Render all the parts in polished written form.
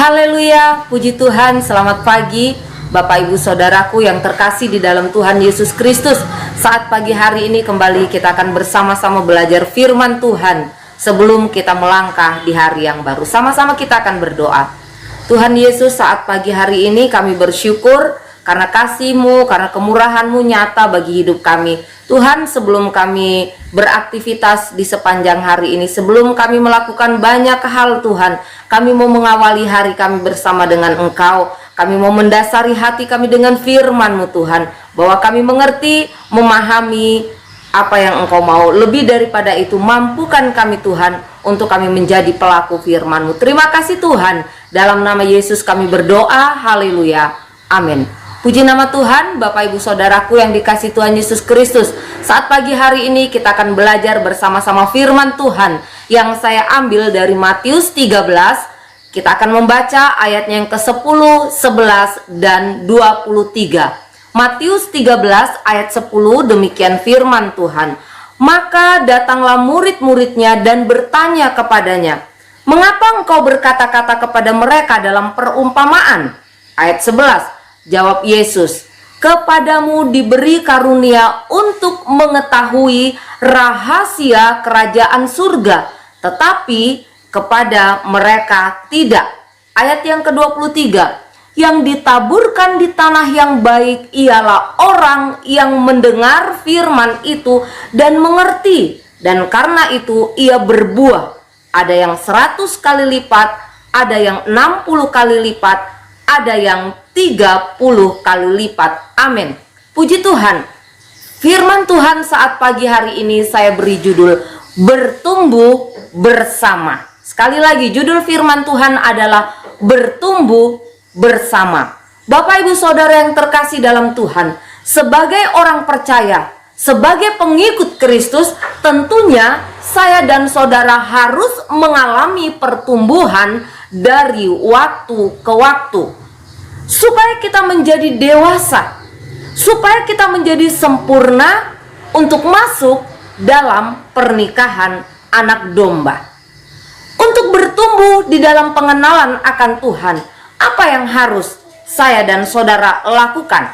Haleluya, puji Tuhan, selamat pagi Bapak Ibu Saudaraku yang terkasih di dalam Tuhan Yesus Kristus. Saat pagi hari ini kembali kita akan bersama-sama belajar firman Tuhan. Sebelum kita melangkah di hari yang baru, sama-sama kita akan berdoa. Tuhan Yesus, saat pagi hari ini kami bersyukur karena kasih-Mu, karena kemurahan-Mu nyata bagi hidup kami. Tuhan, sebelum kami beraktivitas di sepanjang hari ini, sebelum kami melakukan banyak hal Tuhan, kami mau mengawali hari kami bersama dengan Engkau. Kami mau mendasari hati kami dengan firman-Mu Tuhan, bahwa kami mengerti, memahami apa yang Engkau mau. Lebih daripada itu, mampukan kami Tuhan untuk kami menjadi pelaku firman-Mu. Terima kasih Tuhan, dalam nama Yesus kami berdoa, haleluya, amin. Puji nama Tuhan, Bapak Ibu Saudaraku yang dikasihi Tuhan Yesus Kristus. Saat pagi hari ini kita akan belajar bersama-sama firman Tuhan yang saya ambil dari Matius 13. Kita akan membaca ayatnya yang ke-10, 11, dan 23. Matius 13 ayat 10, demikian firman Tuhan. Maka datanglah murid-muridnya dan bertanya kepadanya, "Mengapa engkau berkata-kata kepada mereka dalam perumpamaan?" Ayat 11. Jawab Yesus, "Kepadamu diberi karunia untuk mengetahui rahasia kerajaan surga, tetapi kepada mereka tidak." Ayat yang ke-23, "Yang ditaburkan di tanah yang baik ialah orang yang mendengar firman itu dan mengerti, dan karena itu ia berbuah. Ada yang 100 kali lipat, ada yang 60 kali lipat, ada yang 30 kali lipat." Amin. Puji Tuhan. Firman Tuhan saat pagi hari ini saya beri judul bertumbuh bersama. Sekali lagi, judul firman Tuhan adalah bertumbuh bersama. Bapak Ibu Saudara yang terkasih dalam Tuhan, sebagai orang percaya, sebagai pengikut Kristus, tentunya saya dan saudara harus mengalami pertumbuhan dari waktu ke waktu, supaya kita menjadi dewasa, supaya kita menjadi sempurna untuk masuk dalam pernikahan anak domba. Untuk bertumbuh di dalam pengenalan akan Tuhan, apa yang harus saya dan saudara lakukan?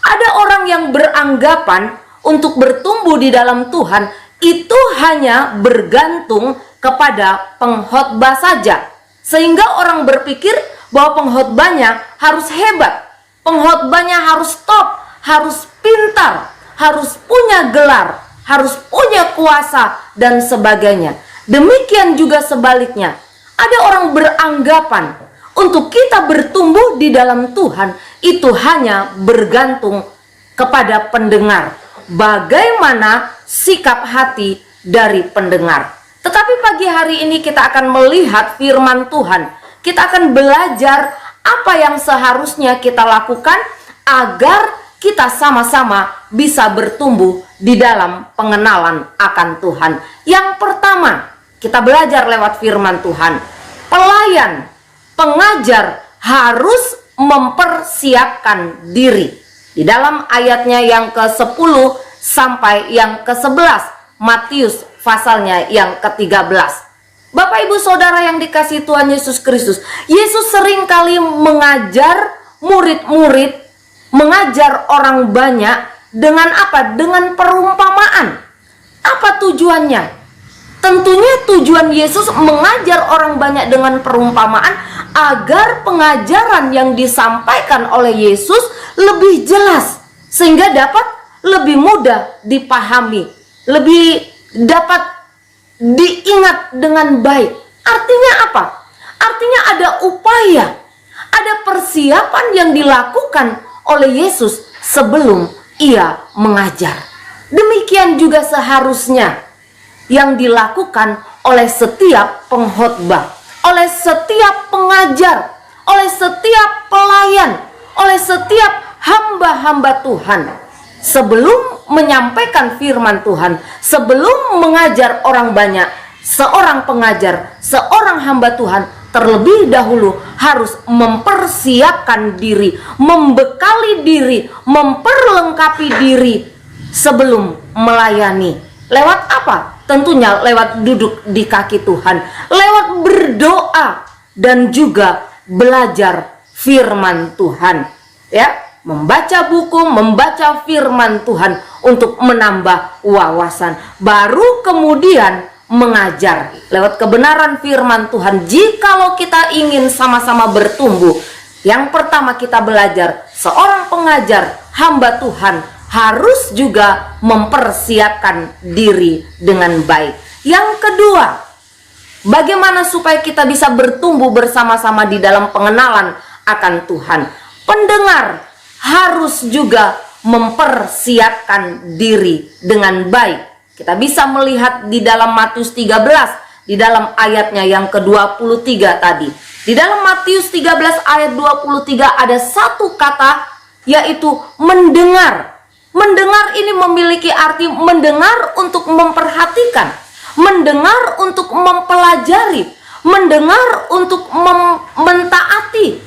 Ada orang yang beranggapan untuk bertumbuh di dalam Tuhan itu hanya bergantung kepada pengkhotbah saja, sehingga orang berpikir bahwa pengkhotbahnya harus hebat, pengkhotbahnya harus top, harus pintar, harus punya gelar, harus punya kuasa, dan sebagainya. Demikian juga sebaliknya, ada orang beranggapan untuk kita bertumbuh di dalam Tuhan itu hanya bergantung kepada pendengar, bagaimana sikap hati dari pendengar. Tetapi pagi hari ini kita akan melihat firman Tuhan. Kita akan belajar apa yang seharusnya kita lakukan agar kita sama-sama bisa bertumbuh di dalam pengenalan akan Tuhan. Yang pertama, kita belajar lewat firman Tuhan. Pelayan, pengajar harus mempersiapkan diri. Di dalam ayatnya yang ke-10 sampai yang ke-11, Matius pasalnya yang ke-13. Bapak Ibu Saudara yang dikasihi Tuhan Yesus Kristus, Yesus seringkali mengajar murid-murid, mengajar orang banyak dengan apa? Dengan perumpamaan. Apa tujuannya? Tentunya tujuan Yesus mengajar orang banyak dengan perumpamaan agar pengajaran yang disampaikan oleh Yesus lebih jelas, sehingga dapat lebih mudah dipahami, lebih dapat diingat dengan baik. Artinya apa? Artinya ada upaya, ada persiapan yang dilakukan oleh Yesus sebelum ia mengajar. Demikian juga seharusnya yang dilakukan oleh setiap pengkhotbah, oleh setiap pengajar, oleh setiap pelayan, oleh setiap hamba-hamba Tuhan. Sebelum menyampaikan firman Tuhan, sebelum mengajar orang banyak, seorang pengajar, seorang hamba Tuhan terlebih dahulu harus mempersiapkan diri, membekali diri, memperlengkapi diri sebelum melayani. Lewat apa? Tentunya lewat duduk di kaki Tuhan, lewat berdoa, dan juga belajar firman Tuhan, ya, membaca buku, membaca firman Tuhan untuk menambah wawasan, baru kemudian mengajar lewat kebenaran firman Tuhan. Jikalau kita ingin sama-sama bertumbuh, yang pertama kita belajar, seorang pengajar, hamba Tuhan harus juga mempersiapkan diri dengan baik. Yang kedua, bagaimana supaya kita bisa bertumbuh bersama-sama di dalam pengenalan akan Tuhan? Pendengar harus juga mempersiapkan diri dengan baik. Kita bisa melihat di dalam Matius 13, di dalam ayatnya yang ke-23 tadi. Di dalam Matius 13 ayat 23 ada satu kata, yaitu mendengar. Mendengar ini memiliki arti mendengar untuk memperhatikan, mendengar untuk mempelajari, mendengar untuk mentaati,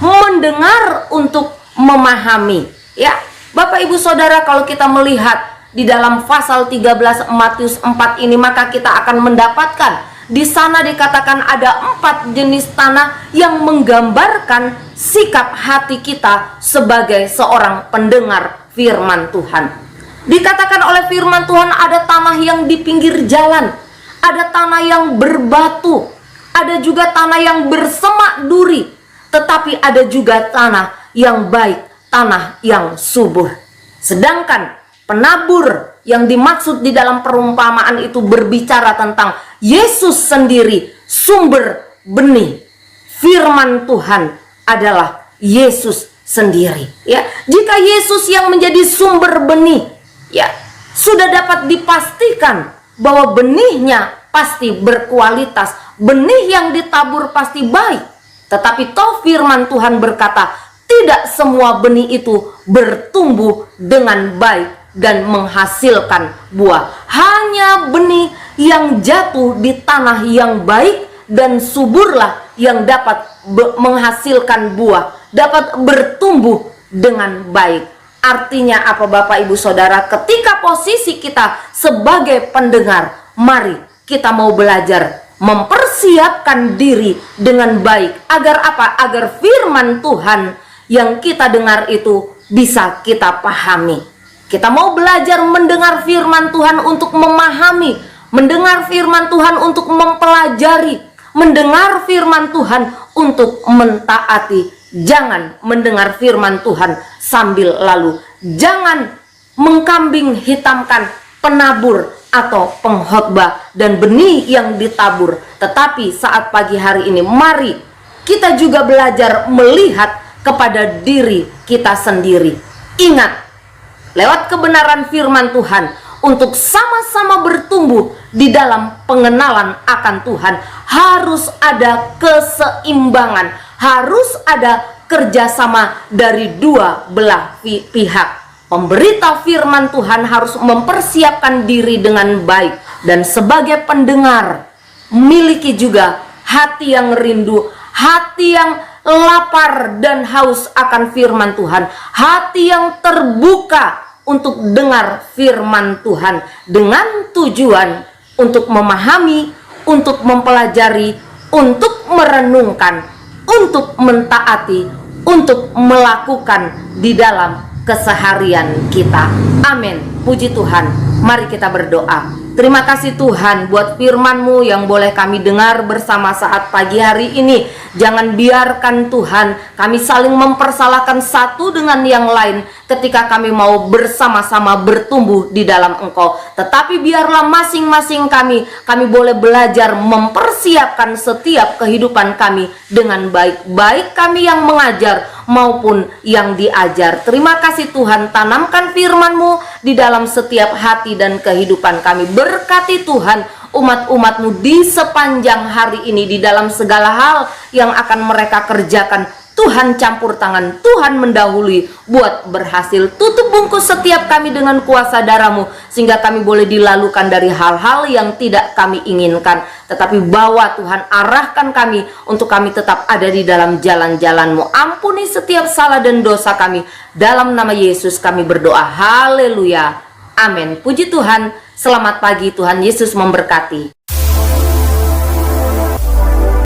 mendengar untuk memahami. Ya, Bapak Ibu Saudara, kalau kita melihat di dalam pasal 13 Matius 4 ini, maka kita akan mendapatkan di sana dikatakan ada 4 jenis tanah yang menggambarkan sikap hati kita sebagai seorang pendengar firman Tuhan. Dikatakan oleh firman Tuhan ada tanah yang di pinggir jalan, ada tanah yang berbatu, ada juga tanah yang bersemak duri, tetapi ada juga tanah yang baik, tanah yang subur. Sedangkan penabur yang dimaksud di dalam perumpamaan itu berbicara tentang Yesus sendiri, sumber benih. Firman Tuhan adalah Yesus sendiri. Ya, jika Yesus yang menjadi sumber benih, ya, sudah dapat dipastikan bahwa benihnya pasti berkualitas, benih yang ditabur pasti baik. Tetapi toh firman Tuhan berkata, tidak semua benih itu bertumbuh dengan baik dan menghasilkan buah. Hanya benih yang jatuh di tanah yang baik dan suburlah yang dapat menghasilkan buah, dapat bertumbuh dengan baik. Artinya apa Bapak Ibu Saudara? Ketika posisi kita sebagai pendengar, mari kita mau belajar mempersiapkan diri dengan baik. Agar apa? Agar firman Tuhan yang kita dengar itu bisa kita pahami. Kita mau belajar mendengar firman Tuhan untuk memahami, mendengar firman Tuhan untuk mempelajari, mendengar firman Tuhan untuk mentaati. Jangan mendengar firman Tuhan sambil lalu. Jangan mengkambing hitamkan penabur atau pengkhotbah dan benih yang ditabur. Tetapi saat pagi hari ini, mari kita juga belajar melihat kepada diri kita sendiri. Ingat, lewat kebenaran firman Tuhan, untuk sama-sama bertumbuh di dalam pengenalan akan Tuhan, harus ada keseimbangan, harus ada kerjasama dari dua belah pihak. Pemberita firman Tuhan harus mempersiapkan diri dengan baik, dan sebagai pendengar miliki juga hati yang rindu, hati yang lapar dan haus akan firman Tuhan, hati yang terbuka untuk dengar firman Tuhan dengan tujuan untuk memahami, untuk mempelajari, untuk merenungkan, untuk mentaati, untuk melakukan di dalam keseharian kita. Amin. Puji Tuhan. Mari kita berdoa. Terima kasih Tuhan buat firman-Mu yang boleh kami dengar bersama saat pagi hari ini. Jangan biarkan Tuhan kami saling mempersalahkan satu dengan yang lain ketika kami mau bersama-sama bertumbuh di dalam Engkau. Tetapi biarlah masing-masing kami boleh belajar mempersiapkan setiap kehidupan kami dengan baik. Baik kami yang mengajar maupun yang diajar. Terima kasih Tuhan, tanamkan firman-Mu di dalam setiap hati dan kehidupan kami. Berkati Tuhan umat-umat-Mu di sepanjang hari ini, di dalam segala hal yang akan mereka kerjakan. Tuhan campur tangan, Tuhan mendahului buat berhasil. Tutup bungkus setiap kami dengan kuasa darah-Mu, sehingga kami boleh dilalukan dari hal-hal yang tidak kami inginkan. Tetapi bawa Tuhan, arahkan kami untuk kami tetap ada di dalam jalan-jalan-Mu. Ampuni setiap salah dan dosa kami. Dalam nama Yesus kami berdoa. Haleluya. Amin. Puji Tuhan. Selamat pagi, Tuhan Yesus memberkati.